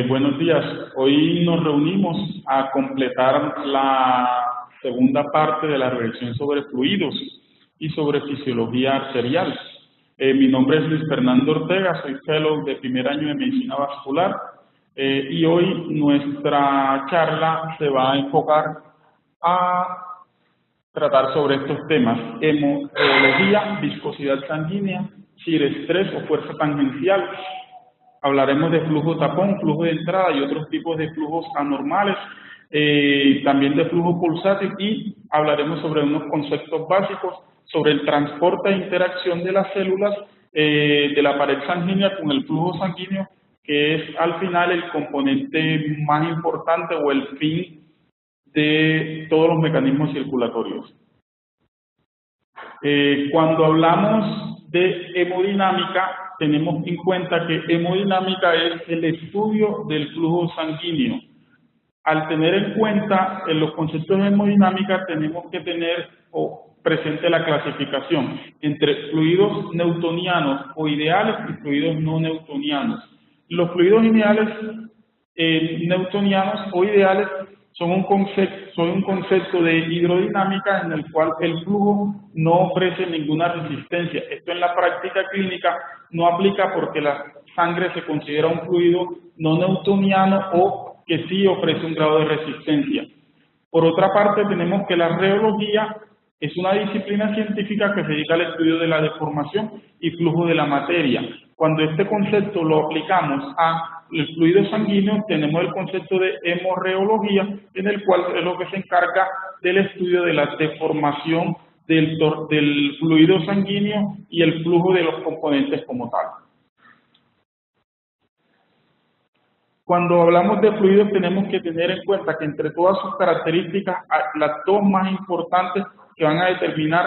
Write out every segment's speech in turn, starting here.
Buenos días. Hoy nos reunimos a completar la segunda parte de la revisión sobre fluidos y sobre fisiología arterial. Mi nombre es Luis Fernando Ortega, soy fellow de primer año de medicina vascular y hoy nuestra charla se va a enfocar a tratar sobre estos temas: hemorragia, viscosidad sanguínea, shear estrés o fuerza tangencial. Hablaremos de flujo tapón, flujo de entrada y otros tipos de flujos anormales, también de flujo pulsátil, y hablaremos sobre unos conceptos básicos sobre el transporte e interacción de las células de la pared sanguínea con el flujo sanguíneo, que es al final el componente más importante o el fin de todos los mecanismos circulatorios. Cuando hablamos de hemodinámica, tenemos en cuenta que hemodinámica es el estudio del flujo sanguíneo. Al tener en cuenta los conceptos de hemodinámica, tenemos que tener presente la clasificación entre fluidos newtonianos o ideales y fluidos no newtonianos. Los fluidos ideales newtonianos o ideales son un concepto de hidrodinámica en el cual el flujo no ofrece ninguna resistencia. Esto en la práctica clínica no aplica porque la sangre se considera un fluido no newtoniano o que sí ofrece un grado de resistencia. Por otra parte, tenemos que la rheología es una disciplina científica que se dedica al estudio de la deformación y flujo de la materia. Cuando este concepto lo aplicamos al fluido sanguíneo, tenemos el concepto de hemorreología, en el cual es lo que se encarga del estudio de la deformación del fluido sanguíneo y el flujo de los componentes como tal. Cuando hablamos de fluidos, tenemos que tener en cuenta que entre todas sus características, las dos más importantes que van a determinar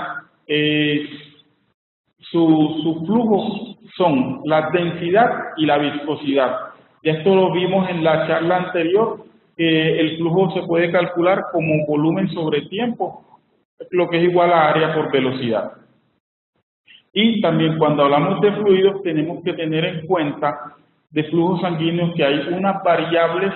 su flujo son la densidad y la viscosidad. Ya esto lo vimos en la charla anterior, que el flujo se puede calcular como volumen sobre tiempo, lo que es igual a área por velocidad. Y también cuando hablamos de fluidos, tenemos que tener en cuenta de flujos sanguíneos que hay unas variables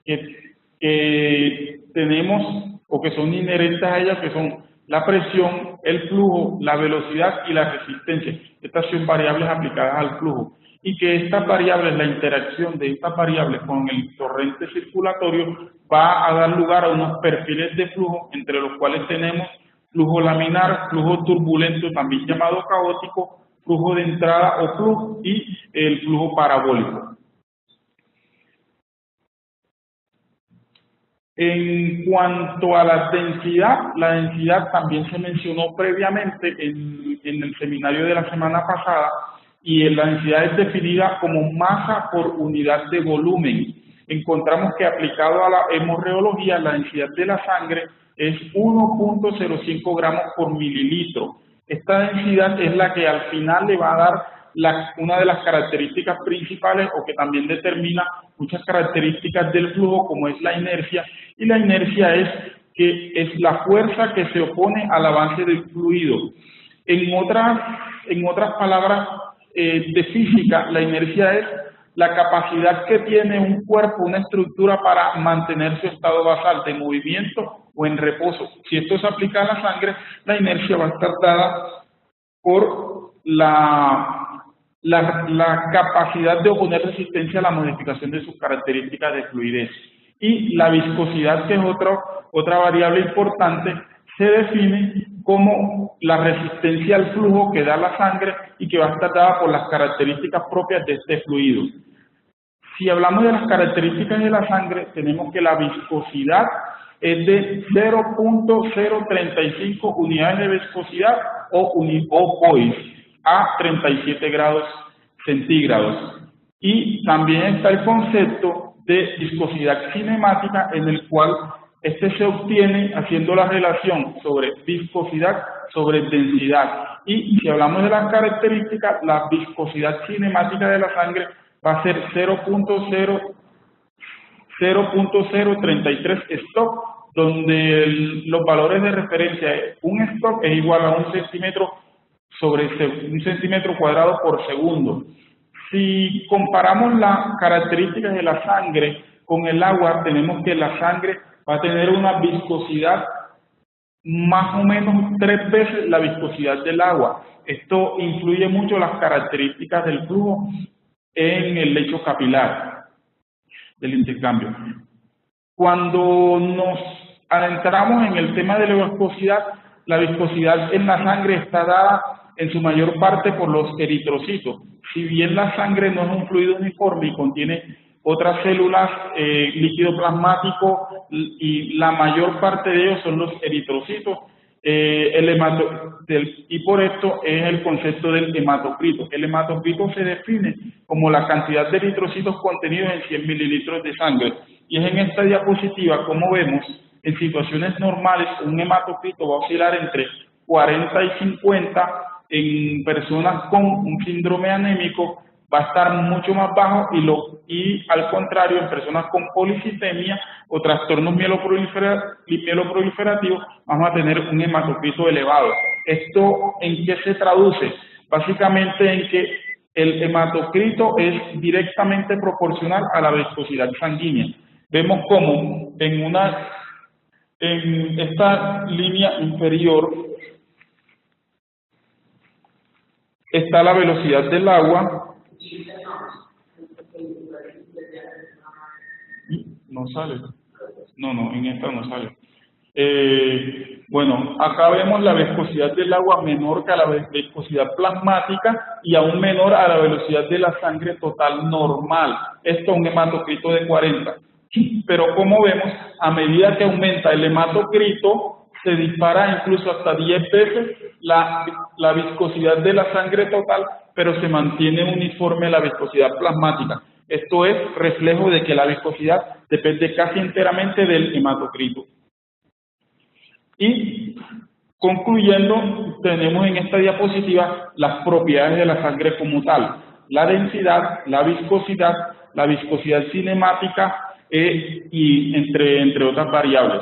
que tenemos o que son inherentes a ellas, que son la presión, el flujo, la velocidad y la resistencia. Estas son variables aplicadas al flujo. Y que estas variables, la interacción de estas variables con el torrente circulatorio va a dar lugar a unos perfiles de flujo, entre los cuales tenemos flujo laminar, flujo turbulento, también llamado caótico, flujo de entrada o flujo, y el flujo parabólico. En cuanto a la densidad también se mencionó previamente en el seminario de la semana pasada, y la densidad es definida como masa por unidad de volumen. Encontramos que aplicado a la hemorreología, la densidad de la sangre es 1.05 gramos por mililitro. Esta densidad es la que al final le va a dar una de las características principales, o que también determina muchas características del flujo, como es la inercia, y la inercia es la fuerza que se opone al avance del fluido. En otras palabras de física, la inercia es la capacidad que tiene un cuerpo, una estructura, para mantener su estado basal de movimiento o en reposo. Si esto se aplica a la sangre, la inercia va a estar dada por la capacidad de oponer resistencia a la modificación de sus características de fluidez. Y la viscosidad, que es otra variable importante, se define como la resistencia al flujo que da la sangre y que va a estar dada por las características propias de este fluido. Si hablamos de las características de la sangre, tenemos que la viscosidad es de 0.035 unidades de viscosidad o POIS a 37 grados centígrados. Y también está el concepto de viscosidad cinemática, en el cual este se obtiene haciendo la relación sobre viscosidad sobre densidad. Y si hablamos de las características, la viscosidad cinemática de la sangre va a ser 0.033 stock, donde los valores de referencia, un stock es igual a un centímetro cuadrado por segundo. Si comparamos las características de la sangre con el agua, tenemos que la sangre va a tener una viscosidad más o menos 3 veces la viscosidad del agua. Esto influye mucho las características del flujo en el lecho capilar del intercambio. Cuando nos adentramos en el tema de la viscosidad en la sangre está dada en su mayor parte por los eritrocitos. Si bien la sangre no es un fluido uniforme y contiene otras células, líquido plasmático, y la mayor parte de ellos son los eritrocitos, y por esto es el concepto del hematocrito. El hematocrito se define como la cantidad de eritrocitos contenidos en 100 mililitros de sangre. Y es en esta diapositiva, como vemos, en situaciones normales un hematocrito va a oscilar entre 40 y 50, en personas con un síndrome anémico va a estar mucho más bajo y al contrario, en personas con policitemia o trastornos mieloproliferativos vamos a tener un hematocrito elevado. ¿Esto en qué se traduce? Básicamente en que el hematocrito es directamente proporcional a la viscosidad sanguínea. Vemos como en esta línea inferior está la velocidad del agua. No sale. No, en esta no sale. Bueno, acá vemos la viscosidad del agua menor que a la viscosidad plasmática y aún menor a la velocidad de la sangre total normal. Esto es un hematocrito de 40. Pero como vemos, a medida que aumenta el hematocrito, se dispara incluso hasta 10 veces la viscosidad de la sangre total, pero se mantiene uniforme la viscosidad plasmática. Esto es reflejo de que la viscosidad depende casi enteramente del hematocrito. Y concluyendo, tenemos en esta diapositiva las propiedades de la sangre como tal: la densidad, la viscosidad cinemática y entre otras variables.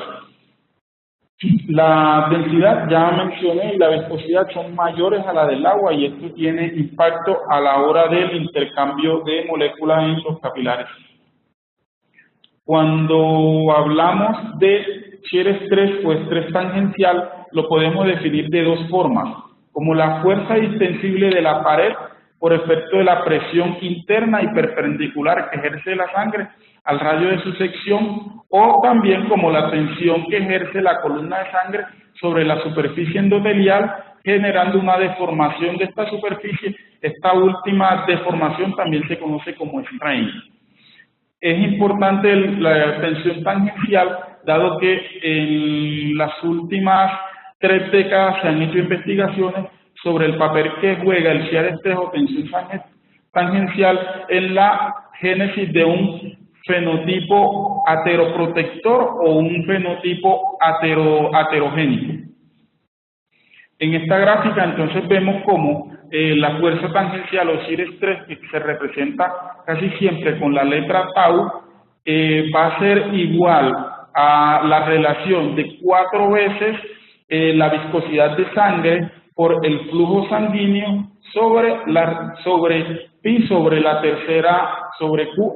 La densidad, ya mencioné, y la viscosidad son mayores a la del agua y esto tiene impacto a la hora del intercambio de moléculas en los capilares. Cuando hablamos de shear estrés o estrés tangencial, lo podemos definir de dos formas: como la fuerza distensible de la pared por efecto de la presión interna y perpendicular que ejerce la sangre al radio de su sección, o también como la tensión que ejerce la columna de sangre sobre la superficie endotelial, generando una deformación de esta superficie. Esta última deformación también se conoce como strain. Es importante la tensión tangencial, dado que en las últimas 3 décadas se han hecho investigaciones sobre el papel que juega el shear estrés o tensión tangencial en la génesis de un fenotipo ateroprotector o un fenotipo aterogénico. En esta gráfica entonces vemos cómo la fuerza tangencial o shear estrés, que se representa casi siempre con la letra tau, va a ser igual a la relación de 4 veces la viscosidad de sangre por el flujo sanguíneo sobre pi sobre la tercera, sobre q,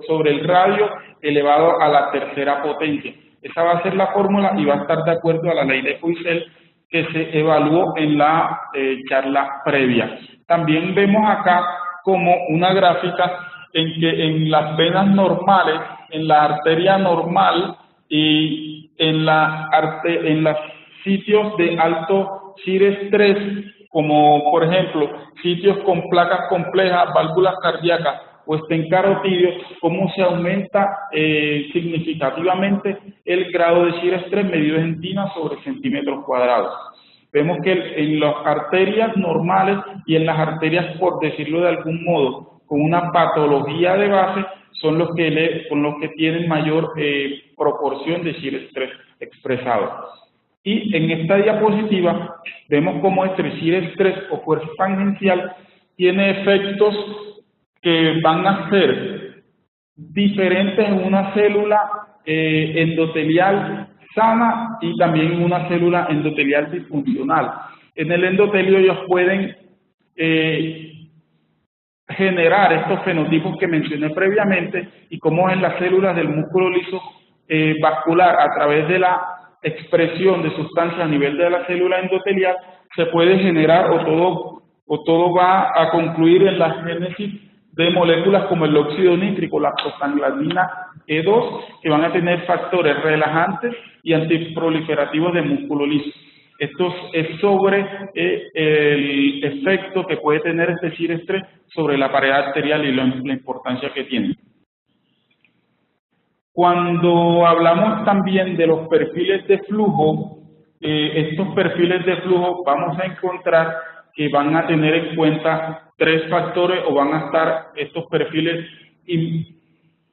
sobre el radio elevado a la tercera potencia. Esa va a ser la fórmula y va a estar de acuerdo a la ley de Poiseuille que se evaluó en la charla previa. También vemos acá como una gráfica en que en las venas normales, en la arteria normal y en los sitios de alto shear estrés, como por ejemplo sitios con placas complejas, válvulas cardíacas o estén carotidios, cómo se aumenta significativamente el grado de shear estrés medido en tinas sobre centímetros cuadrados. Vemos que en las arterias normales y en las arterias, por decirlo de algún modo, con una patología de base, son los que tienen mayor proporción de shear estrés expresado. Y en esta diapositiva vemos cómo este shear estrés o fuerza tangencial tiene efectos que van a ser diferentes en una célula endotelial sana y también en una célula endotelial disfuncional. En el endotelio ellos pueden generar estos fenotipos que mencioné previamente y cómo en las células del músculo liso vascular, a través de la expresión de sustancias a nivel de la célula endotelial, se puede generar o todo va a concluir en la génesis de moléculas como el óxido nítrico, la prostaglandina E2, que van a tener factores relajantes y antiproliferativos de músculo liso. Esto es sobre el efecto que puede tener este cirestrés sobre la pared arterial y la importancia que tiene. Cuando hablamos también de los perfiles de flujo, estos perfiles de flujo vamos a encontrar que van a tener en cuenta tres factores o van a estar estos perfiles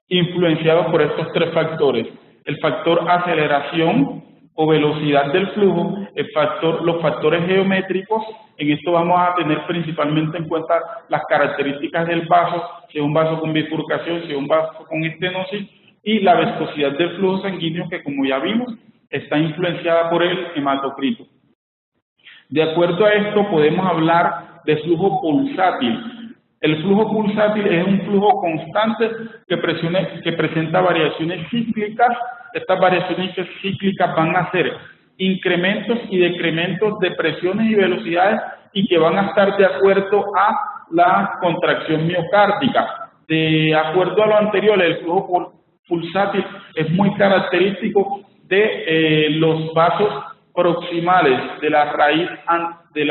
influenciados por estos tres factores. El factor aceleración o velocidad del flujo, los factores geométricos. En esto vamos a tener principalmente en cuenta las características del vaso, si es un vaso con bifurcación, si es un vaso con estenosis, y la viscosidad del flujo sanguíneo, que como ya vimos, está influenciada por el hematocrito. De acuerdo a esto, podemos hablar de flujo pulsátil. El flujo pulsátil es un flujo constante que presenta variaciones cíclicas. Estas variaciones cíclicas van a ser incrementos y decrementos de presiones y velocidades y que van a estar de acuerdo a la contracción miocárdica. De acuerdo a lo anterior, el flujo pulsátil es muy característico de los vasos proximales de la raíz de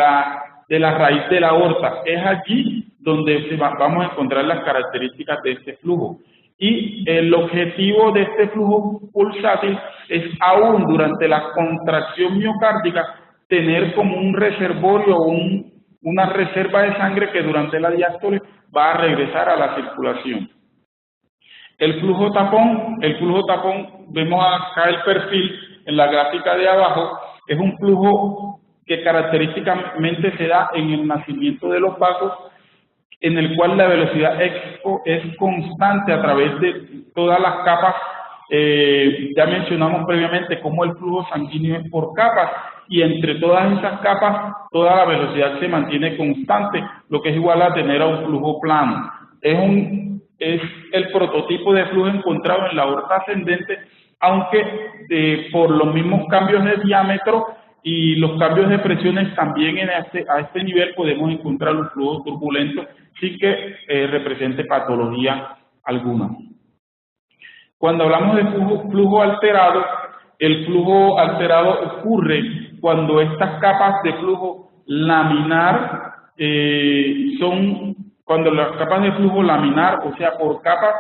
la aorta. Es allí donde vamos a encontrar las características de este flujo. Y el objetivo de este flujo pulsátil es, aún durante la contracción miocárdica, tener como un reservorio o una reserva de sangre que durante la diástole va a regresar a la circulación. El flujo tapón, vemos acá el perfil en la gráfica de abajo, es un flujo que característicamente se da en el nacimiento de los vasos, en el cual la velocidad es constante a través de todas las capas. Ya mencionamos previamente cómo el flujo sanguíneo es por capas, y entre todas esas capas toda la velocidad se mantiene constante, lo que es igual a tener a un flujo plano. Es el prototipo de flujo encontrado en la aorta ascendente, aunque por los mismos cambios de diámetro y los cambios de presiones también a este nivel podemos encontrar un flujo turbulento sin que represente patología alguna. Cuando hablamos de flujo alterado, el flujo alterado ocurre cuando estas capas de flujo laminar cuando las capas de flujo laminar, o sea, por capas,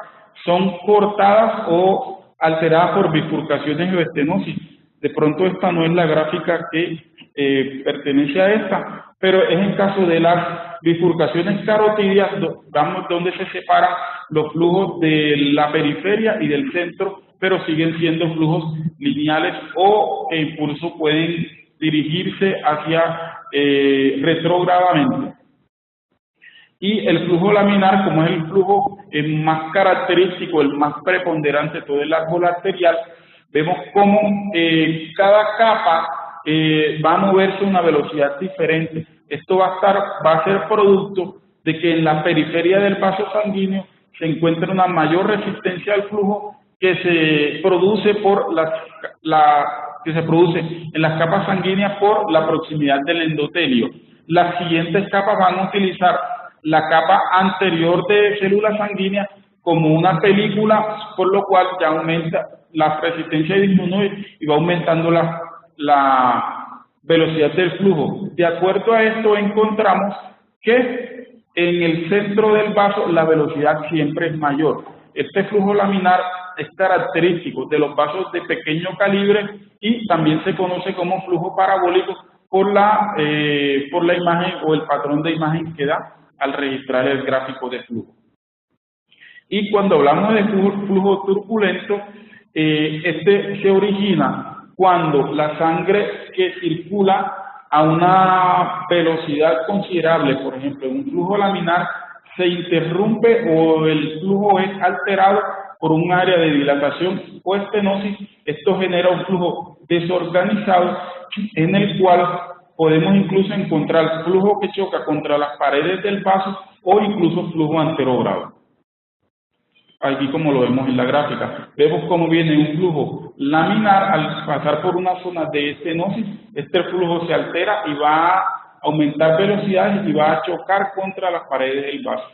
son cortadas o alteradas por bifurcaciones o estenosis. De pronto esta no es la gráfica que pertenece a esta, pero es en caso de las bifurcaciones carotidias, donde se separan los flujos de la periferia y del centro, pero siguen siendo flujos lineales o que incluso pueden dirigirse hacia retrógradamente. Y el flujo laminar, como es el flujo más característico, el más preponderante de todo el árbol arterial, vemos cómo cada capa va a moverse a una velocidad diferente. Esto va a ser producto de que en la periferia del vaso sanguíneo se encuentra una mayor resistencia al flujo que se produce en las capas sanguíneas por la proximidad del endotelio. Las siguientes capas van a utilizar la capa anterior de células sanguíneas como una película, por lo cual ya aumenta la resistencia, disminuye y va aumentando la velocidad del flujo. De acuerdo a esto encontramos que en el centro del vaso la velocidad siempre es mayor. Este flujo laminar es característico de los vasos de pequeño calibre y también se conoce como flujo parabólico por la imagen o el patrón de imagen que da al registrar el gráfico de flujo. Y cuando hablamos de flujo turbulento, este se origina cuando la sangre que circula a una velocidad considerable, por ejemplo, en un flujo laminar, se interrumpe o el flujo es alterado por un área de dilatación o estenosis. Esto genera un flujo desorganizado en el cual podemos incluso encontrar flujo que choca contra las paredes del vaso o incluso flujo anterogrado. Aquí como lo vemos en la gráfica, vemos cómo viene un flujo laminar al pasar por una zona de estenosis. Este flujo se altera y va a aumentar velocidades y va a chocar contra las paredes del vaso.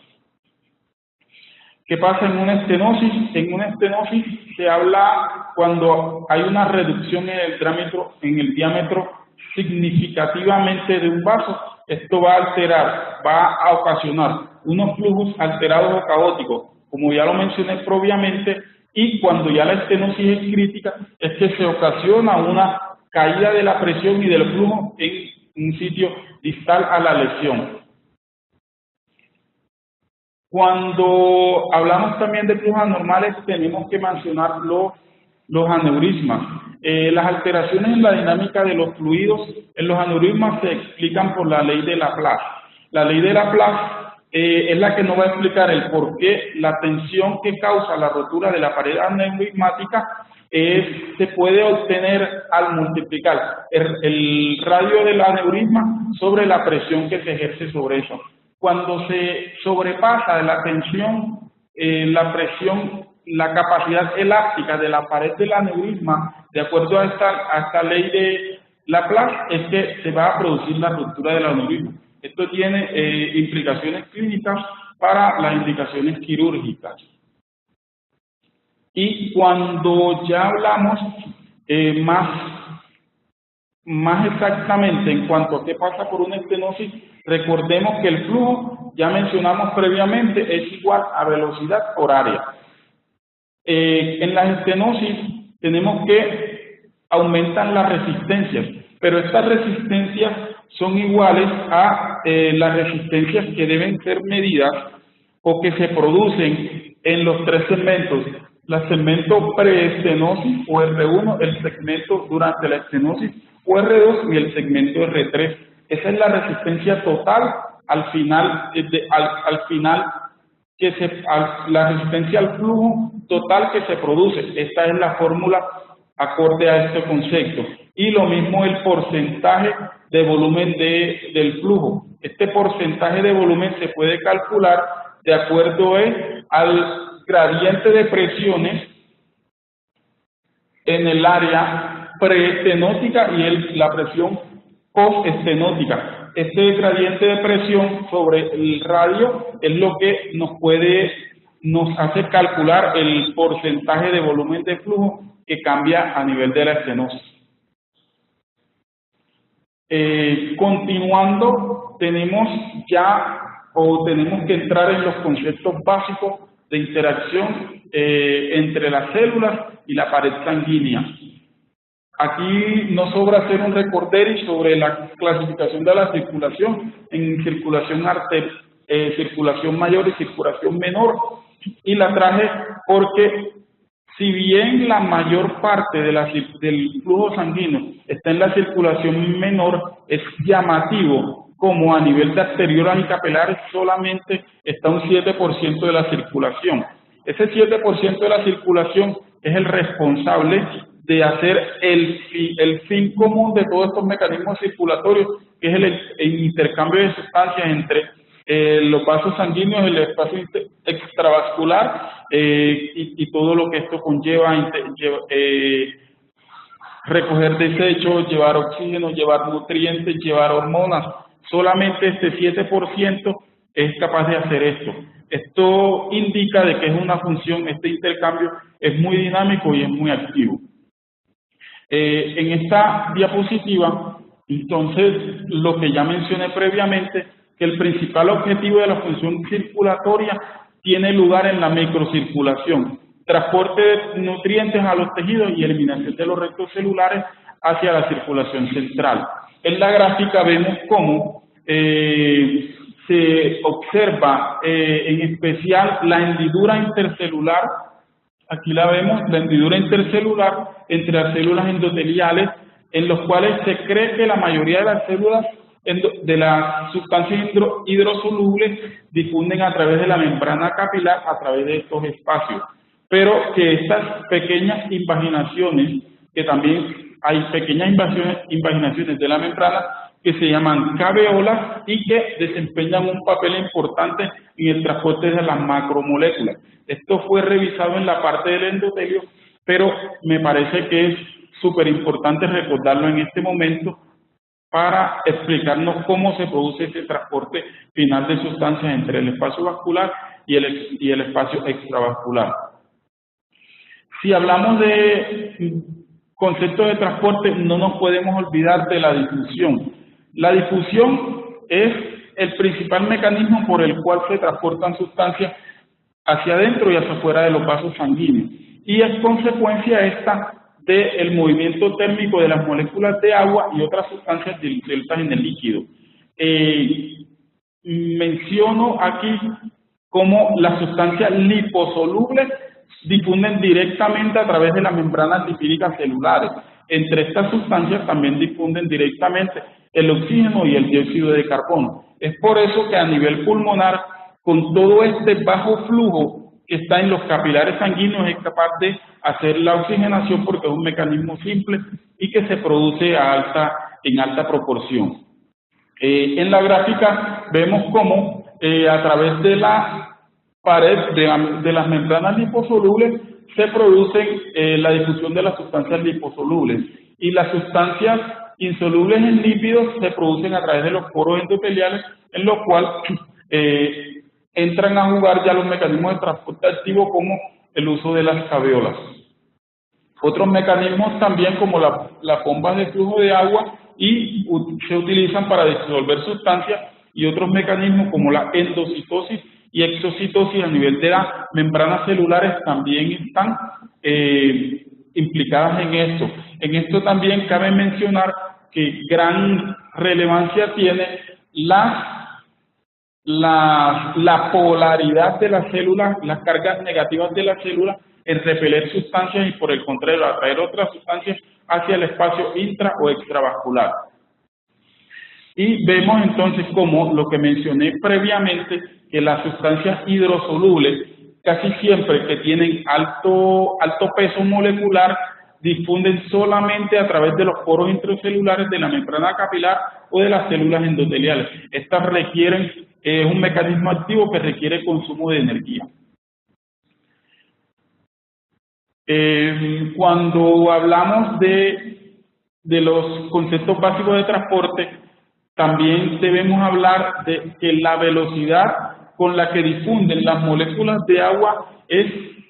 ¿Qué pasa en una estenosis? En una estenosis se habla cuando hay una reducción en el diámetro significativamente de un vaso. Esto va a alterar, va a ocasionar unos flujos alterados o caóticos, como ya lo mencioné previamente, y cuando ya la estenosis es crítica, es que se ocasiona una caída de la presión y del flujo en un sitio distal a la lesión. Cuando hablamos también de flujos anormales, tenemos que mencionar los aneurismas. Las alteraciones en la dinámica de los fluidos en los aneurismas se explican por la ley de Laplace. La ley de Laplace es la que nos va a explicar el por qué la tensión que causa la rotura de la pared aneurismática se puede obtener al multiplicar el radio del aneurisma sobre la presión que se ejerce sobre eso. Cuando se sobrepasa de la tensión, la presión, la capacidad elástica de la pared del aneurisma, de acuerdo a esta ley de Laplace, es que se va a producir la ruptura del aneurisma. Esto tiene implicaciones clínicas para las indicaciones quirúrgicas. Y cuando ya hablamos más exactamente en cuanto a qué pasa por una estenosis, recordemos que el flujo, ya mencionamos previamente, es igual a velocidad horaria. En las estenosis tenemos que aumentan las resistencias, pero estas resistencias son iguales a las resistencias que deben ser medidas o que se producen en los tres segmentos. El segmento preestenosis o R1, el segmento durante la estenosis o R2 y el segmento R3. Esa es la resistencia total al final, la resistencia al flujo total que se produce. Esta es la fórmula acorde a este concepto. Y lo mismo el porcentaje de volumen del flujo. Este porcentaje de volumen se puede calcular de acuerdo al gradiente de presiones en el área preestenótica y la presión postestenótica. Este gradiente de presión sobre el radio es lo que nos hace calcular el porcentaje de volumen de flujo que cambia a nivel de la estenosis. Continuando, tenemos que entrar en los conceptos básicos de interacción entre las células y la pared sanguínea. Aquí no sobra hacer un recorderis sobre la clasificación de la circulación en circulación mayor y circulación menor, y la traje porque si bien la mayor parte del flujo sanguíneo está en la circulación menor, es llamativo como a nivel de arteriolas y capilares solamente está un 7% de la circulación. Ese 7% de la circulación es el responsable de hacer el fin común de todos estos mecanismos circulatorios, que es el intercambio de sustancias entre los vasos sanguíneos, el espacio extravascular y todo lo que esto conlleva, recoger desechos, llevar oxígeno, llevar nutrientes, llevar hormonas. Solamente este 7% es capaz de hacer esto. Esto indica de que es una función, este intercambio es muy dinámico y es muy activo. En esta diapositiva, entonces, lo que ya mencioné previamente, que el principal objetivo de la función circulatoria tiene lugar en la microcirculación, transporte de nutrientes a los tejidos y eliminación de los restos celulares hacia la circulación central. En la gráfica vemos cómo se observa en especial la hendidura intercelular. Aquí la vemos, la hendidura intercelular entre las células endoteliales, en los cuales se cree que la mayoría de las células de las sustancias hidrosolubles difunden a través de la membrana capilar, a través de estos espacios. Pero que estas pequeñas invaginaciones, que también hay pequeñas invaginaciones de la membrana, que se llaman caveolas y que desempeñan un papel importante en el transporte de las macromoléculas. Esto fue revisado en la parte del endotelio, pero me parece que es súper importante recordarlo en este momento para explicarnos cómo se produce ese transporte final de sustancias entre el espacio vascular y el espacio extravascular. Si hablamos de conceptos de transporte, no nos podemos olvidar de la difusión. La difusión es el principal mecanismo por el cual se transportan sustancias hacia adentro y hacia afuera de los vasos sanguíneos. Y es consecuencia esta del movimiento térmico de las moléculas de agua y otras sustancias disueltas en el líquido. Menciono aquí cómo las sustancias liposolubles difunden directamente a través de las membranas lipídicas celulares. Entre estas sustancias también difunden directamente el oxígeno y el dióxido de carbono. Es por eso que a nivel pulmonar, con todo este bajo flujo que está en los capilares sanguíneos, es capaz de hacer la oxigenación porque es un mecanismo simple y que se produce en alta proporción. En la gráfica vemos cómo a través de la pared de las membranas liposolubles se produce la difusión de las sustancias liposolubles, y las sustancias insolubles en lípidos se producen a través de los poros endoteliales, en los cuales entran a jugar ya los mecanismos de transporte activo como el uso de las caveolas. Otros mecanismos también como las bombas de flujo de agua y se utilizan para disolver sustancias, y otros mecanismos como la endocitosis y exocitosis a nivel de las membranas celulares también están implicadas en esto. En esto también cabe mencionar que gran relevancia tiene la polaridad de las células, las cargas negativas de las células en repeler sustancias y por el contrario atraer otras sustancias hacia el espacio intra o extravascular. Y vemos entonces como lo que mencioné previamente, que las sustancias hidrosolubles casi siempre que tienen alto peso molecular difunden solamente a través de los poros intracelulares de la membrana capilar o de las células endoteliales. Estas requieren un mecanismo activo que requiere consumo de energía. Cuando hablamos de los conceptos básicos de transporte, también debemos hablar de que la velocidad con la que difunden las moléculas de agua es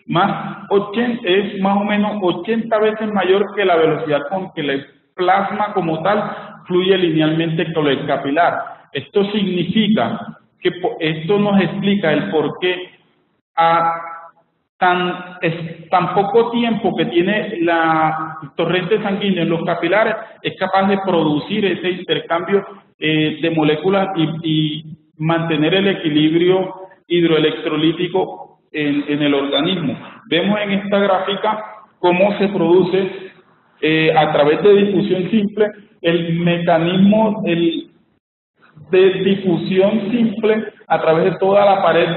más o menos 80 veces mayor que la velocidad con que el plasma como tal fluye linealmente por el capilar. Esto significa que esto nos explica el por qué tan poco tiempo que tiene la torrente sanguínea en los capilares es capaz de producir ese intercambio de moléculas y mantener el equilibrio hidroelectrolítico en el organismo. Vemos en esta gráfica cómo se produce a través de difusión simple el mecanismo de difusión simple a través de toda la pared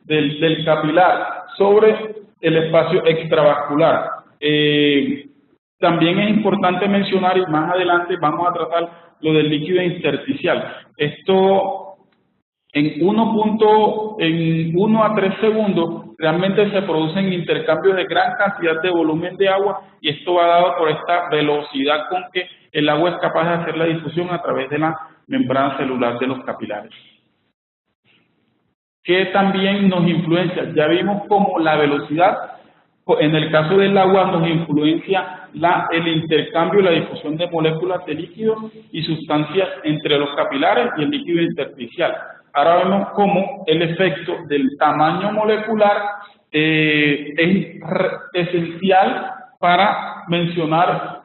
del capilar sobre el espacio extravascular. También es importante mencionar, y más adelante vamos a tratar lo del líquido intersticial. Esto en 1 a 3 segundos realmente se producen intercambios de gran cantidad de volumen de agua, y esto va dado por esta velocidad con que el agua es capaz de hacer la difusión a través de la membrana celular de los capilares. Que también nos influencia, ya vimos cómo la velocidad, en el caso del agua, nos influencia el intercambio y la difusión de moléculas de líquidos y sustancias entre los capilares y el líquido intersticial. Ahora vemos cómo el efecto del tamaño molecular es esencial para mencionar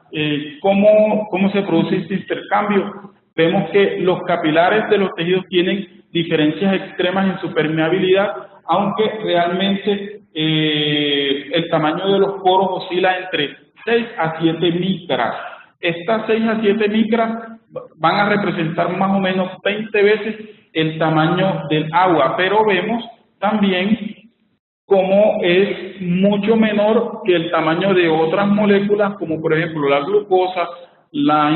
cómo se produce este intercambio. Vemos que los capilares de los tejidos tienen diferencias extremas en su permeabilidad, aunque realmente el tamaño de los poros oscila entre 6 a 7 micras. Estas 6 a 7 micras van a representar más o menos 20 veces el tamaño del agua, pero vemos también cómo es mucho menor que el tamaño de otras moléculas, como por ejemplo la glucosa, la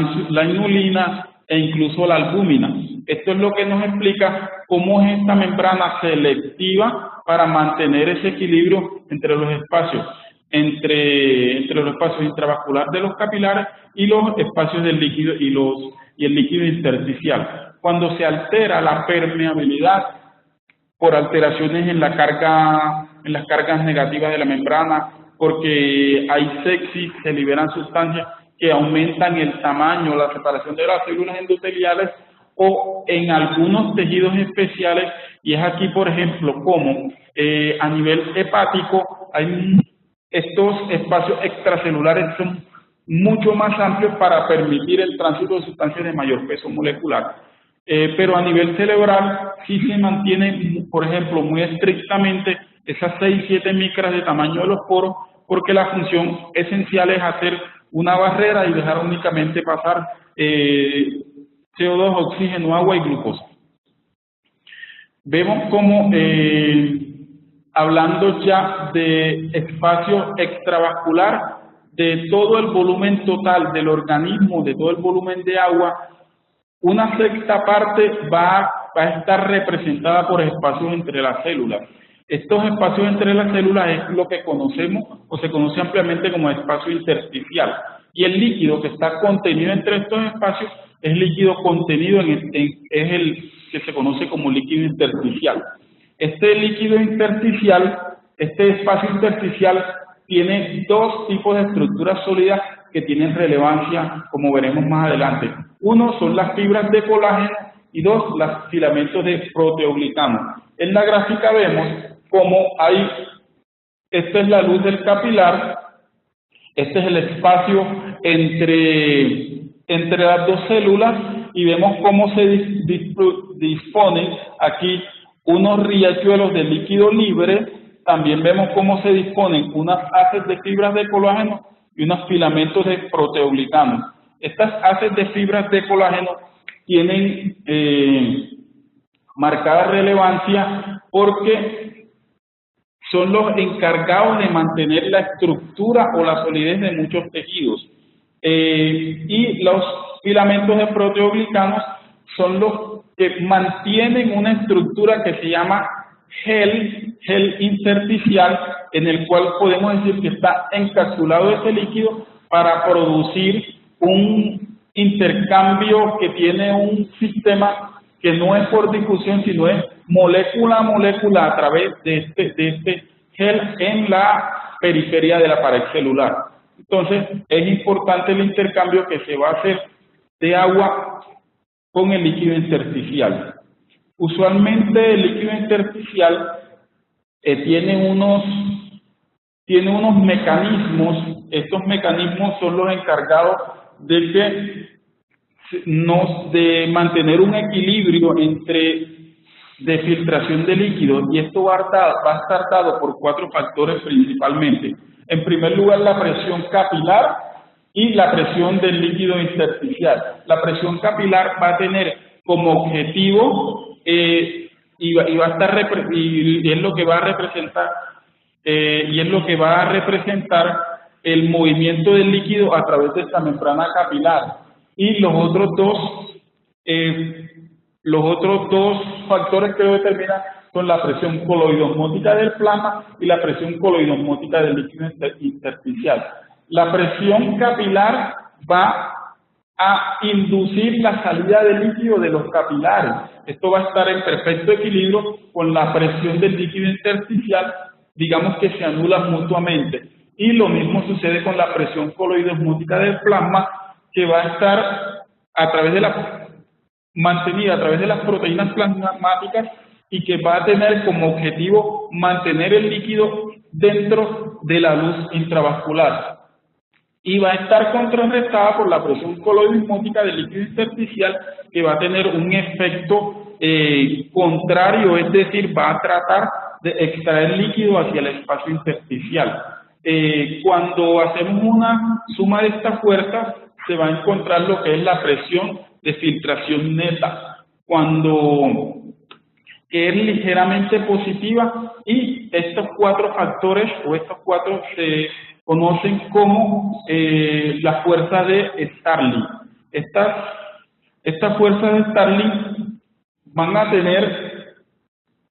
inulina, e incluso la albúmina. Esto es lo que nos explica cómo es esta membrana selectiva para mantener ese equilibrio entre los espacios, entre los espacios intravasculares de los capilares y los espacios del líquido y el líquido intersticial. Cuando se altera la permeabilidad por alteraciones en la carga, en las cargas negativas de la membrana, porque hay sepsis, se liberan sustancias que aumentan el tamaño, la separación de las células endoteliales, o en algunos tejidos especiales, y es aquí, por ejemplo, como a nivel hepático, estos espacios extracelulares son mucho más amplios para permitir el tránsito de sustancias de mayor peso molecular. Pero a nivel cerebral sí se mantiene, por ejemplo, muy estrictamente esas 6-7 micras de tamaño de los poros, porque la función esencial es hacer una barrera y dejar únicamente pasar CO2, oxígeno, agua y glucosa. Vemos como, hablando ya de espacio extravascular, de todo el volumen total del organismo, de todo el volumen de agua, una sexta parte va a estar representada por espacios entre las células. Estos espacios entre las células es lo que conocemos o se conoce ampliamente como espacio intersticial. Y el líquido que está contenido entre estos espacios es líquido contenido es el que se conoce como líquido intersticial. Este líquido intersticial, este espacio intersticial, tiene dos tipos de estructuras sólidas que tienen relevancia, como veremos más adelante. Uno son las fibras de colágeno y dos, los filamentos de proteoglicano. En la gráfica vemos cómo hay, esta es la luz del capilar, este es el espacio entre las dos células y vemos cómo se disponen aquí unos riachuelos de líquido libre. También vemos cómo se disponen unas haces de fibras de colágeno y unos filamentos de proteoglicano. Estas haces de fibras de colágeno tienen marcada relevancia porque son los encargados de mantener la estructura o la solidez de muchos tejidos. Y los filamentos de proteoglicanos son los que mantienen una estructura que se llama gel intersticial, en el cual podemos decir que está encapsulado ese líquido para producir un intercambio que tiene un sistema que no es por difusión, sino es molécula a molécula a través de este gel en la periferia de la pared celular. Entonces, es importante el intercambio que se va a hacer de agua con el líquido intersticial. Usualmente el líquido intersticial tiene unos mecanismos. Estos mecanismos son los encargados de mantener un equilibrio de filtración de líquidos, y esto va a estar dado por 4 factores principalmente. En primer lugar, la presión capilar y la presión del líquido intersticial. La presión capilar va a tener como objetivo y es lo que va a representar el movimiento del líquido a través de esta membrana capilar. Y los otros dos factores que lo determinan son la presión coloidosmótica del plasma y la presión coloidosmótica del líquido intersticial. La presión capilar va a inducir la salida de líquido de los capilares. Esto va a estar en perfecto equilibrio con la presión del líquido intersticial, digamos que se anulan mutuamente. Y lo mismo sucede con la presión coloidosmótica del plasma, que va a estar mantenida a través de las proteínas plasmáticas y que va a tener como objetivo mantener el líquido dentro de la luz intravascular. Y va a estar contrarrestada por la presión coloidosmótica del líquido intersticial, que va a tener un efecto contrario, es decir, va a tratar de extraer líquido hacia el espacio intersticial. Cuando hacemos una suma de estas fuerzas, se va a encontrar lo que es la presión de filtración neta, que es ligeramente positiva, y estos 4 factores se conocen como la fuerza de Starling. Estas Estas fuerzas de Starling van a tener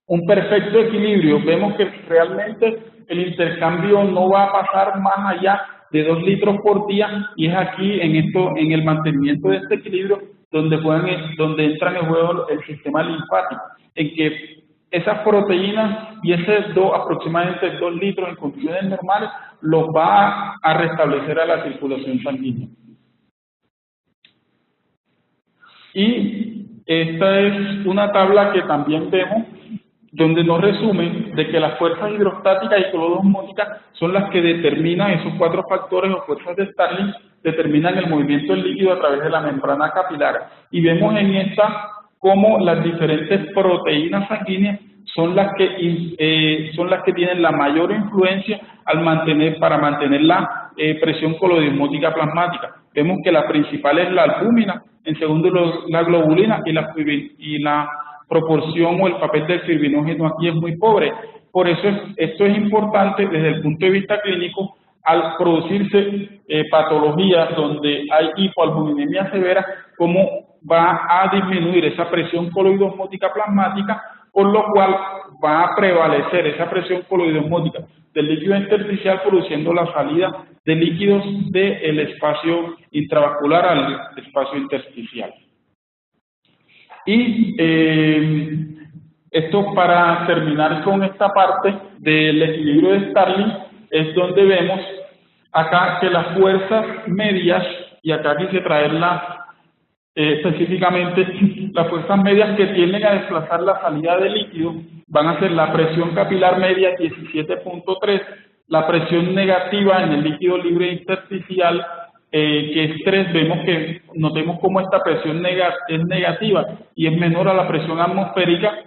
un perfecto equilibrio. Vemos que realmente el intercambio no va a pasar más allá de 2 litros por día, y es aquí en el mantenimiento de este equilibrio donde entra en juego el sistema linfático, en que esas proteínas y aproximadamente 2 litros en condiciones normales los va a restablecer a la circulación sanguínea. Y esta es una tabla que también vemos donde nos resume de que las fuerzas hidrostáticas y cloidosmóticas son las que determinan esos 4 factores o fuerzas de Starling, determinan el movimiento del líquido a través de la membrana capilar. Y vemos en esta cómo las diferentes proteínas sanguíneas son las que tienen la mayor influencia para mantener la presión coloidosmótica plasmática. Vemos que la principal es la albúmina, en segundo la globulina, y la proporción o el papel del fibrinógeno aquí es muy pobre. Por eso esto es importante desde el punto de vista clínico al producirse patologías donde hay hipoalbuminemia severa, cómo va a disminuir esa presión coloidosmótica plasmática, por lo cual va a prevalecer esa presión coloidosmótica del líquido intersticial, produciendo la salida de líquidos del espacio intravascular al espacio intersticial. Y esto, para terminar con esta parte del equilibrio de Starling, es donde vemos acá que las fuerzas medias, y acá quise traerlas específicamente, las fuerzas medias que tienden a desplazar la salida de líquido van a ser la presión capilar media 17.3, la presión negativa en el líquido libre intersticial, que es 3, notemos cómo esta presión es negativa y es menor a la presión atmosférica,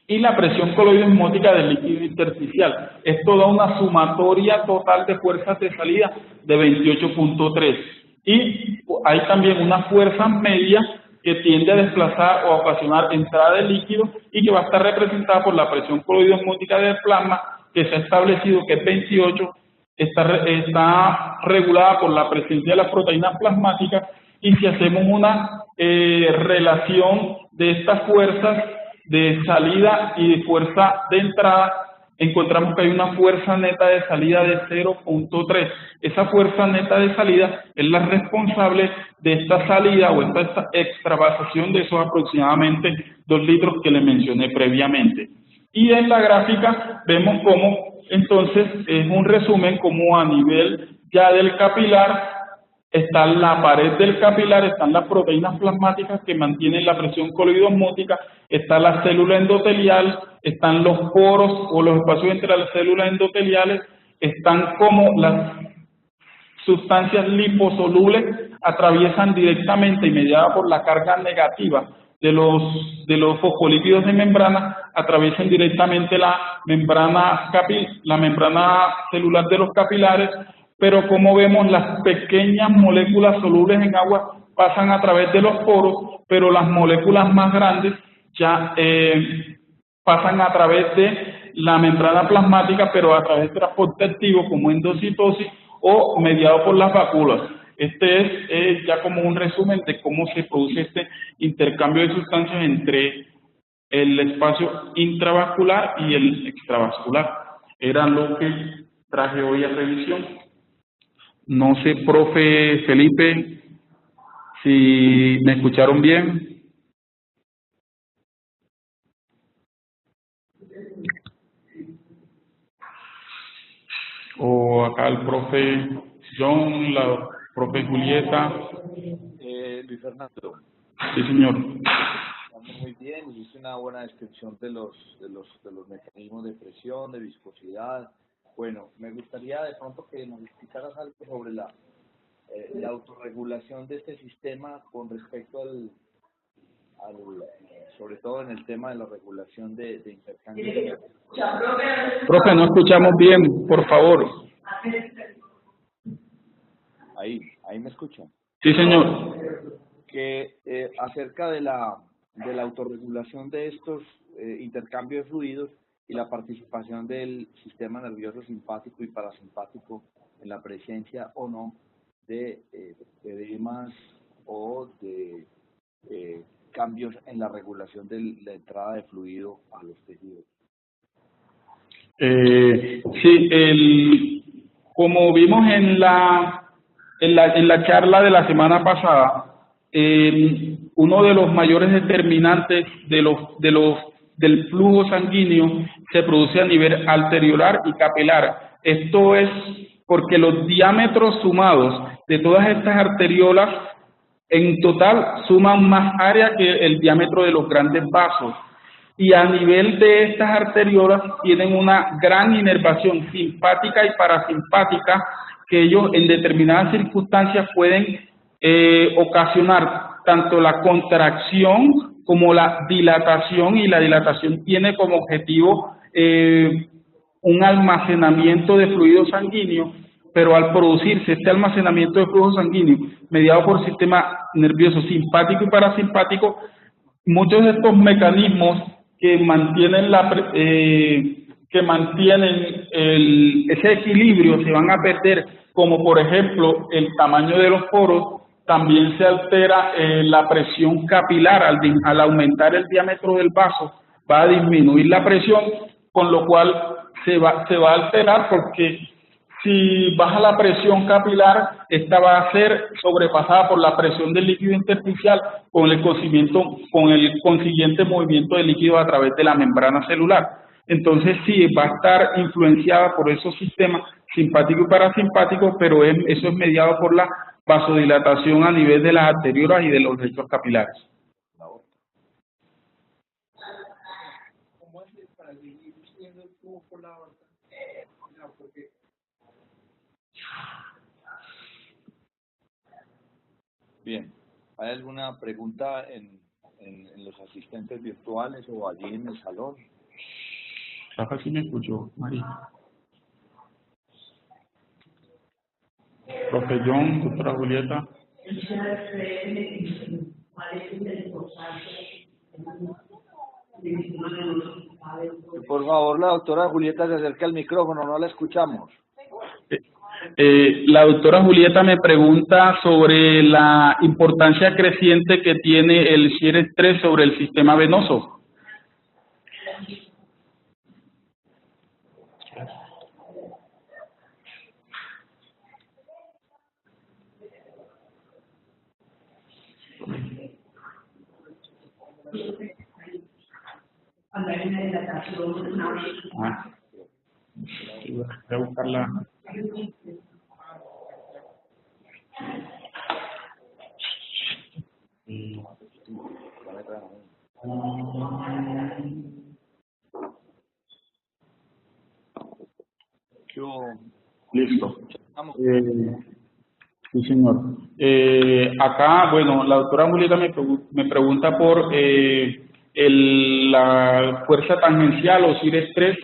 y la presión coloidosmótica del líquido intersticial. Esto da una sumatoria total de fuerzas de salida de 28.3. Y hay también una fuerza media que tiende a desplazar o a ocasionar entrada de líquido y que va a estar representada por la presión coloidosmótica del plasma, que se ha establecido que es 28, está regulada por la presencia de las proteínas plasmáticas. Y si hacemos una relación de estas fuerzas de salida y de fuerza de entrada, encontramos que hay una fuerza neta de salida de 0.3. Esa fuerza neta de salida es la responsable de esta salida o esta extravasación de esos aproximadamente 2 litros que le mencioné previamente. Y en la gráfica vemos cómo, entonces, es un resumen como a nivel ya del capilar, está la pared del capilar, están las proteínas plasmáticas que mantienen la presión coloidosmótica, está la célula endotelial, están los poros o los espacios entre las células endoteliales, están como las sustancias liposolubles atraviesan directamente y mediada por la carga negativa de los fosfolípidos de membrana, atraviesan directamente la membrana celular de los capilares, pero como vemos, las pequeñas moléculas solubles en agua pasan a través de los poros, pero las moléculas más grandes ya pasan a través de la membrana plasmática, pero a través de transporte activo como endocitosis o mediado por las vacuolas. Este es ya como un resumen de cómo se produce este intercambio de sustancias entre el espacio intravascular y el extravascular. Era lo que traje hoy a revisión. No sé, profe Felipe, si me escucharon bien. O acá el profe John, la profe Julieta. Luis Fernando. Sí, señor. Estamos muy bien, hiciste una buena descripción de los mecanismos de presión, de viscosidad. Bueno, me gustaría de pronto que nos explicaras algo sobre la autorregulación de este sistema con respecto sobre todo en el tema de la regulación de intercambio. Profe, no escuchamos bien, por favor. Ahí me escuchan. Sí, señor. Que acerca de la autorregulación de estos intercambios de fluidos y la participación del sistema nervioso simpático y parasimpático en la presencia o no de edemas o de cambios en la regulación de la entrada de fluido a los tejidos. Sí, como vimos en la charla de la semana pasada, uno de los mayores determinantes del flujo sanguíneo se produce a nivel arteriolar y capilar. Esto es porque los diámetros sumados de todas estas arteriolas en total suman más área que el diámetro de los grandes vasos. Y a nivel de estas arteriolas tienen una gran inervación simpática y parasimpática que ellos en determinadas circunstancias pueden ocasionar tanto la contracción como la dilatación, y la dilatación tiene como objetivo un almacenamiento de fluido sanguíneo, pero al producirse este almacenamiento de flujo sanguíneo mediado por el sistema nervioso simpático y parasimpático, muchos de estos mecanismos que mantienen ese equilibrio se van a perder, como por ejemplo el tamaño de los poros. También se altera la presión capilar. Al aumentar el diámetro del vaso va a disminuir la presión, con lo cual se va a alterar, porque si baja la presión capilar, esta va a ser sobrepasada por la presión del líquido intersticial con el consiguiente movimiento del líquido a través de la membrana celular. Entonces sí, va a estar influenciada por esos sistemas simpático y parasimpático, pero eso es mediado por la vasodilatación a nivel de las arteriolas y de los lechos capilares. ¿Cómo hace para seguir subiendo el tubo por la aorta? Porque Bien, ¿hay alguna pregunta en los asistentes virtuales o allí en el salón? Rafa, sí me escuchó, María. Profe John, doctora Julieta. Por favor, la doctora Julieta se acerca al micrófono, no la escuchamos. La doctora Julieta me pregunta sobre la importancia creciente que tiene el shear stress sobre el sistema venoso. Voy a buscarla. Listo. Sí, señor. Acá, bueno, la doctora Julieta me pregunta por la fuerza tangencial o shear stress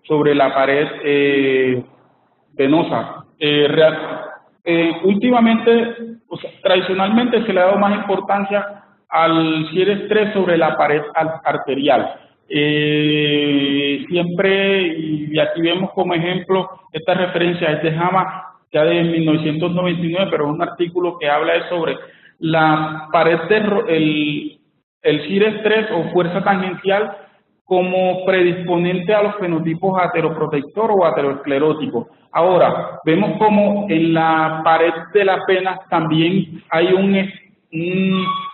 sobre la pared venosa. Últimamente, o sea, tradicionalmente se le ha dado más importancia al shear stress sobre la pared arterial. Siempre, y aquí vemos como ejemplo, esta referencia es de Hama, ya de 1999, pero es un artículo que habla sobre la pared el shear stress o fuerza tangencial como predisponente a los fenotipos ateroprotector o ateroesclerótico. Ahora, vemos como en la pared de las venas también hay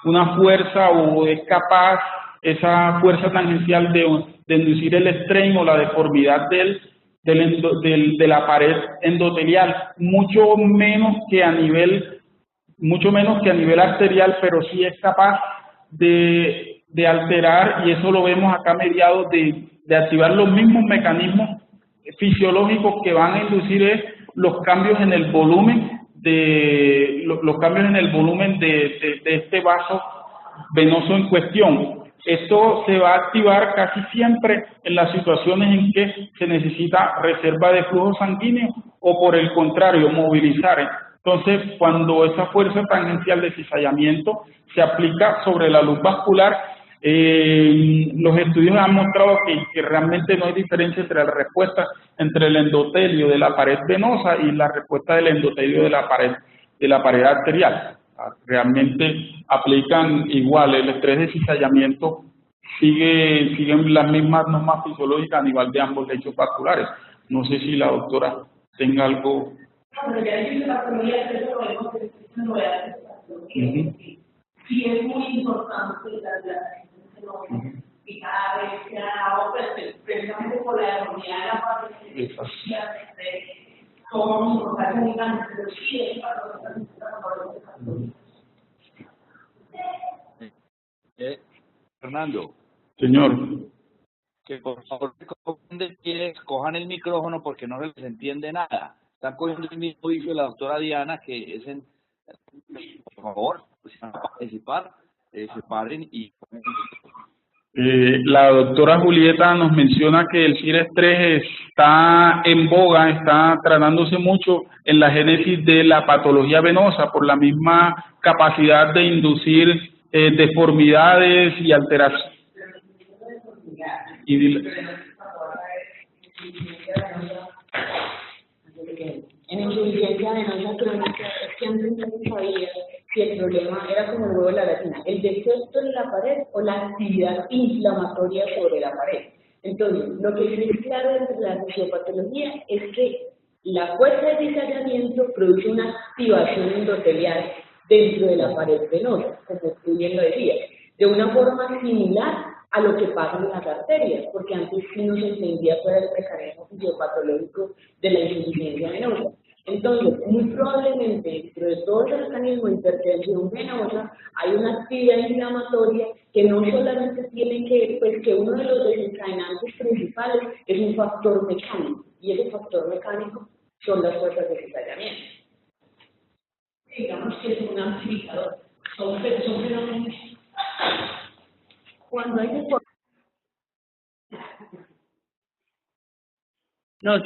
una fuerza, o es capaz esa fuerza tangencial de inducir el strain o la deformidad de la pared endotelial, mucho menos que a nivel arterial, pero sí es capaz de alterar, y eso lo vemos acá mediado de activar los mismos mecanismos fisiológicos que van a inducir los cambios en el volumen de este vaso venoso en cuestión. Esto se va a activar casi siempre en las situaciones en que se necesita reserva de flujo sanguíneo o, por el contrario, movilizar. Entonces, cuando esa fuerza tangencial de cizallamiento se aplica sobre la luz vascular, los estudios han mostrado que realmente no hay diferencia entre la respuesta entre el endotelio de la pared venosa y la respuesta del endotelio de la pared arterial. Realmente aplican igual, el estrés de cizallamiento siguen las mismas normas fisiológicas a nivel de ambos lechos vasculares. No sé si la doctora tenga algo. Bueno, ya dice la patología, pero lo vemos en esta novedad de la patología. Sí es muy importante la fijar precisamente por la economía de la patología, son importantes muy grandes, pero sí es patología. Fernando. Señor. Que por favor cojan el micrófono porque no se les entiende nada. Están cogiendo el mismo dicho de la doctora Diana, que es en... Por favor, si van a participar, se paren y... La doctora Julieta nos menciona que el CIR-3 está en boga, está tratándose mucho en la génesis de la patología venosa por la misma capacidad de inducir deformidades y alteraciones. En insuficiencia venosa crónica es que antes no se sabía si el problema era como el huevo de la gallina, el defecto en la pared o la actividad inflamatoria sobre la pared. Entonces, lo que sí es claro entre la fisiopatología es que la fuerza de cizallamiento produce una activación endotelial dentro de la pared venosa, como tú bien lo decías, de una forma similar a lo que pasa en las arterias, porque antes sí no se entendía cuál era el mecanismo fisiopatológico de la insuficiencia venosa. Entonces, muy probablemente dentro de todo ese mecanismo de hipertensión venosa hay una actividad inflamatoria que no solamente tiene que uno de los desencadenantes principales es un factor mecánico, y ese factor mecánico son las fuerzas de cizallamiento. Digamos que es un amplificador, son fenómenos. Cuando hay no,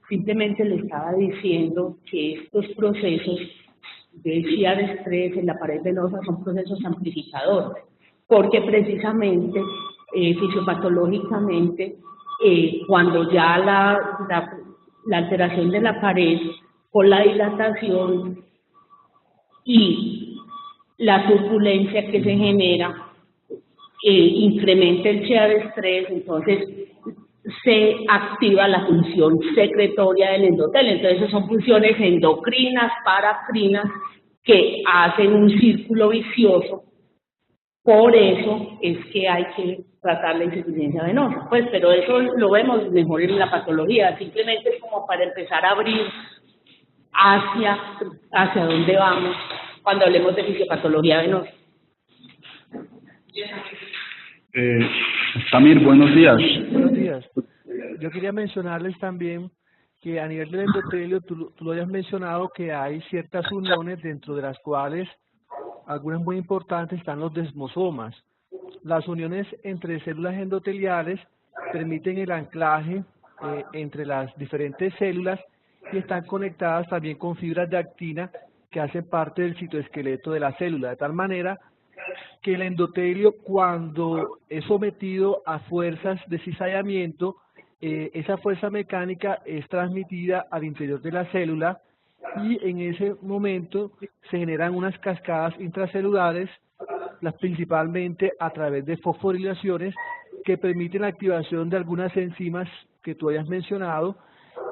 simplemente le estaba diciendo que estos procesos de estrés en la pared venosa son procesos amplificadores, porque precisamente fisiopatológicamente cuando ya la alteración de la pared por la dilatación y la turbulencia que se genera incrementa el shear estrés, entonces se activa la función secretoria del endotelio. Entonces son funciones endocrinas, paracrinas, que hacen un círculo vicioso. Por eso es que hay que tratar la insuficiencia venosa. Pues, pero eso lo vemos mejor en la patología. Simplemente es como para empezar a abrir hacia dónde vamos cuando hablemos de fisiopatología venosa. Samir, buenos días. Buenos días. Yo quería mencionarles también que a nivel del endotelio, tú lo habías mencionado que hay ciertas uniones dentro de las cuales algunas muy importantes están los desmosomas. Las uniones entre células endoteliales permiten el anclaje entre las diferentes células y están conectadas también con fibras de actina que hacen parte del citoesqueleto de la célula, de tal manera que el endotelio, cuando es sometido a fuerzas de cizallamiento, esa fuerza mecánica es transmitida al interior de la célula y en ese momento se generan unas cascadas intracelulares, principalmente a través de fosforilaciones que permiten la activación de algunas enzimas que tú hayas mencionado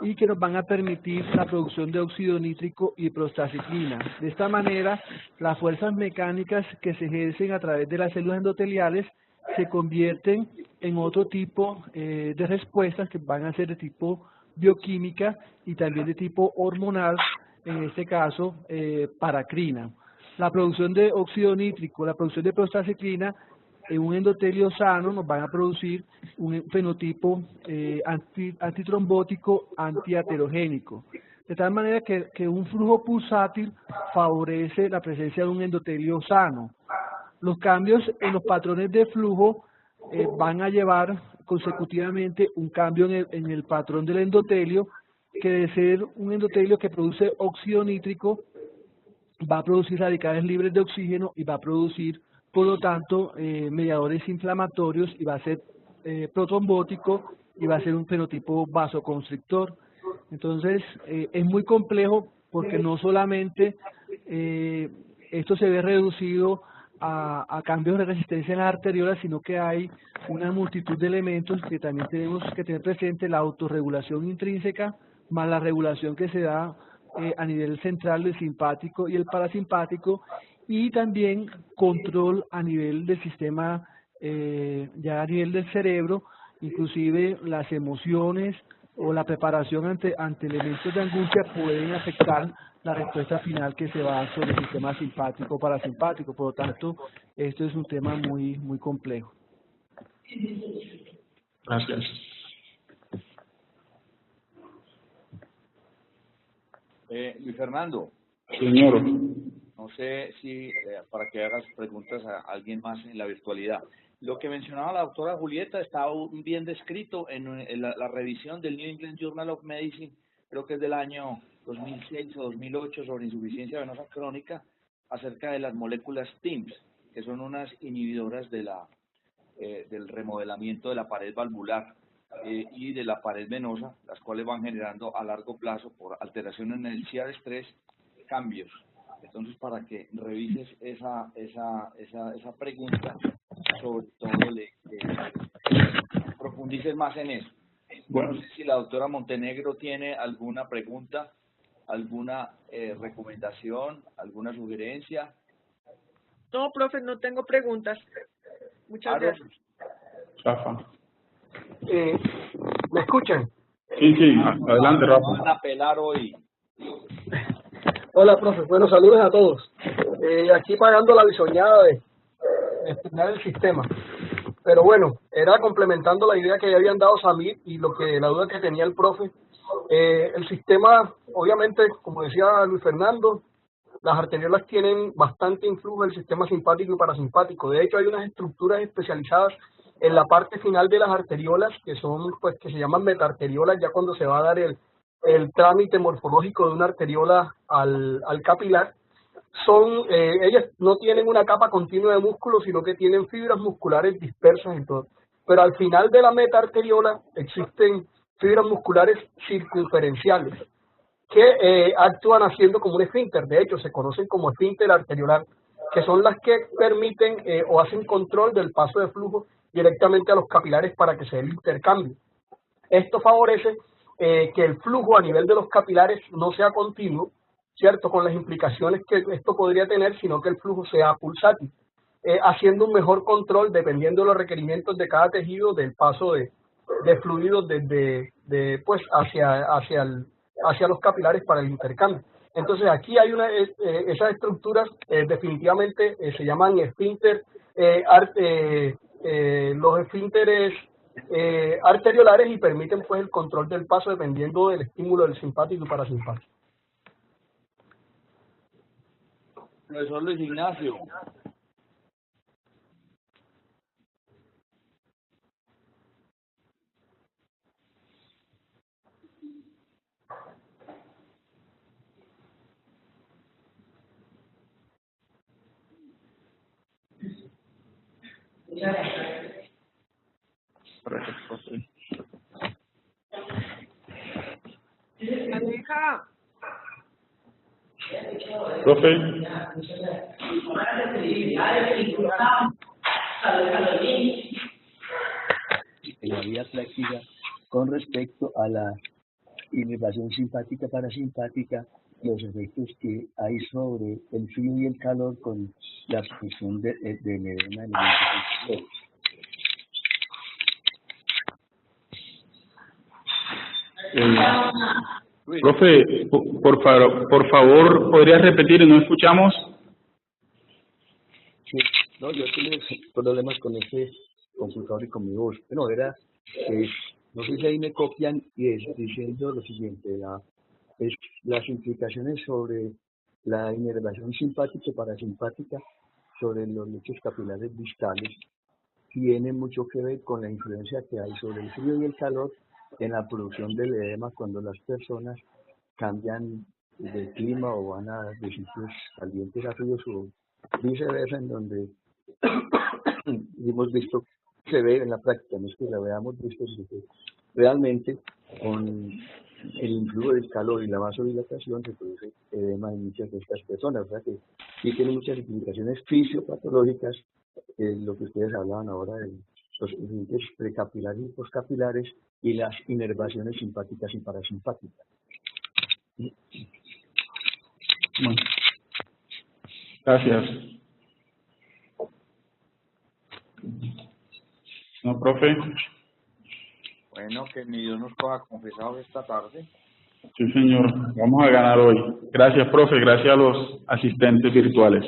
y que nos van a permitir la producción de óxido nítrico y prostaciclina. De esta manera, las fuerzas mecánicas que se ejercen a través de las células endoteliales se convierten en otro tipo de respuestas que van a ser de tipo bioquímica y también de tipo hormonal, en este caso paracrina. La producción de óxido nítrico, la producción de prostaciclina en un endotelio sano nos van a producir un fenotipo antitrombótico antiaterogénico. De tal manera que un flujo pulsátil favorece la presencia de un endotelio sano. Los cambios en los patrones de flujo van a llevar consecutivamente un cambio en el patrón del endotelio, que de ser un endotelio que produce óxido nítrico, va a producir radicales libres de oxígeno y va a producir, por lo tanto, mediadores inflamatorios y va a ser protrombótico y va a ser un fenotipo vasoconstrictor. Entonces, es muy complejo porque no solamente esto se ve reducido a cambios de resistencia en las arteriolas, sino que hay una multitud de elementos que también tenemos que tener presente: la autorregulación intrínseca, más la regulación que se da a nivel central del simpático y el parasimpático, y también control a nivel del sistema, ya a nivel del cerebro, inclusive las emociones o la preparación ante elementos de angustia pueden afectar la respuesta final que se va sobre el sistema simpático o parasimpático. Por lo tanto, esto es un tema muy complejo. Gracias. Luis Fernando. Señor. No sé si para que hagas preguntas a alguien más en la virtualidad. Lo que mencionaba la doctora Julieta está bien descrito en la revisión del New England Journal of Medicine, creo que es del año 2006 o 2008, sobre insuficiencia venosa crónica, acerca de las moléculas TIMS, que son unas inhibidoras de del remodelamiento de la pared valvular y de la pared venosa, las cuales van generando a largo plazo, por alteración en el CR3, cambios. Entonces, para que revises esa pregunta, sobre todo profundices más en eso. Bueno. No sé si la doctora Montenegro tiene alguna pregunta, alguna recomendación, alguna sugerencia. No, profe, no tengo preguntas. Muchas gracias. Rafa. ¿Me escuchan? Sí, adelante, Rafa. Van a apelar hoy. Hola, profe. Bueno, saludos a todos. Aquí pagando la bisoñada de explicar el sistema. Pero bueno, era complementando la idea que ya habían dado Samir y la duda que tenía el profe. El sistema, obviamente, como decía Luis Fernando, las arteriolas tienen bastante influjo en el sistema simpático y parasimpático. De hecho, hay unas estructuras especializadas en la parte final de las arteriolas que son, pues, que se llaman metaarteriolas, ya cuando se va a dar el trámite morfológico de una arteriola al capilar. Ellas no tienen una capa continua de músculo, sino que tienen fibras musculares dispersas en todo. Pero al final de la metaarteriola existen fibras musculares circunferenciales que actúan haciendo como un esfínter. De hecho, se conocen como esfínter arteriolar, que son las que permiten o hacen control del paso de flujo directamente a los capilares para que se dé el intercambio. Esto favorece que el flujo a nivel de los capilares no sea continuo, ¿cierto?, con las implicaciones que esto podría tener, sino que el flujo sea pulsátil, haciendo un mejor control, dependiendo de los requerimientos de cada tejido, del paso de fluidos pues hacia los capilares para el intercambio. Entonces aquí hay esas estructuras definitivamente se llaman esfínter, los esfínteres arteriolares, y permiten pues el control del paso dependiendo del estímulo del simpático y parasimpático. Profesor Luis Ignacio. Aleja. Profe. En la vía práctica, con respecto a la inervación simpática parasimpática, los efectos que hay sobre el frío y el calor con la absorción de neurona en el Profe, por favor, ¿podrías repetir? ¿No escuchamos? Sí, no, yo tengo problemas con este computador y con mi voz. Bueno, no sé si ahí me copian y es diciendo lo siguiente: las implicaciones sobre la inervación simpática y parasimpática sobre los lechos capilares distales tiene mucho que ver con la influencia que hay sobre el frío y el calor en la producción del edema cuando las personas cambian de clima o van a de sitios calientes a fríos o viceversa, en donde hemos visto, se ve en la práctica, no es que la veamos visto, sino que realmente con el influjo del calor y la vasodilatación se produce edema en muchas de estas personas, o sea que sí tiene muchas implicaciones fisiopatológicas, lo que ustedes hablaban ahora de los agentes precapilares y postcapilares y las inervaciones simpáticas y parasimpáticas. Bueno, gracias. No, profe. Bueno, que mi Dios nos coja confesados esta tarde. Sí, señor. Vamos a ganar hoy. Gracias, profe. Gracias a los asistentes virtuales.